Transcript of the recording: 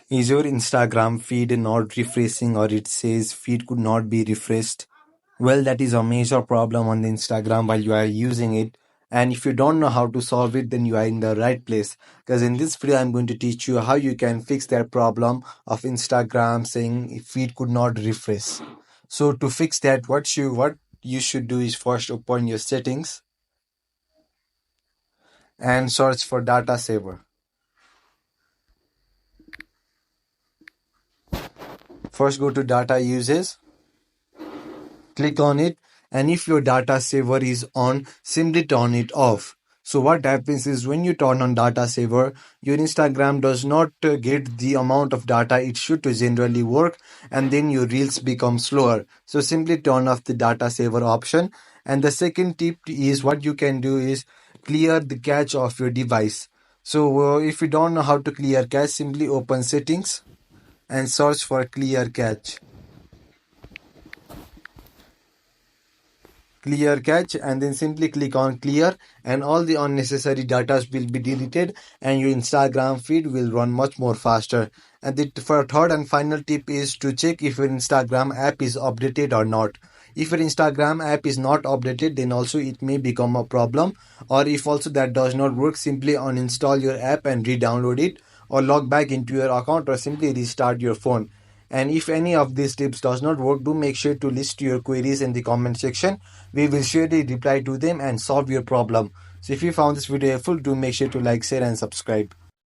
Is your Instagram feed not refreshing or it says feed could not be refreshed? Well, that is a major problem on the Instagram while you are using it. And if you don't know how to solve it, then you are in the right place. Because in this video, I'm going to teach you how you can fix that problem of Instagram saying feed could not refresh. So to fix that, what you should do is first open your settings and search for data saver. First go to data uses, click on it, and if your data saver is on, simply turn it off. So what happens is when you turn on data saver, your Instagram does not get the amount of data it should to generally work, and then your reels become slower. So simply turn off the data saver option. And the second tip is what you can do is clear the cache of your device. So if you don't know how to clear cache, simply open settings and search for clear cache. Clear cache, and then simply click on clear, and all the unnecessary data will be deleted and your Instagram feed will run much more faster. And the for third and final tip is to check if your Instagram app is updated or not. If your Instagram app is not updated, then also it may become a problem. Or if also that does not work, simply uninstall your app and re-download it, or log back into your account, or simply restart your phone. And if any of these tips does not work, do make sure to list your queries in the comment section. We will surely reply to them and solve your problem. So if you found this video helpful, do make sure to like, share and subscribe.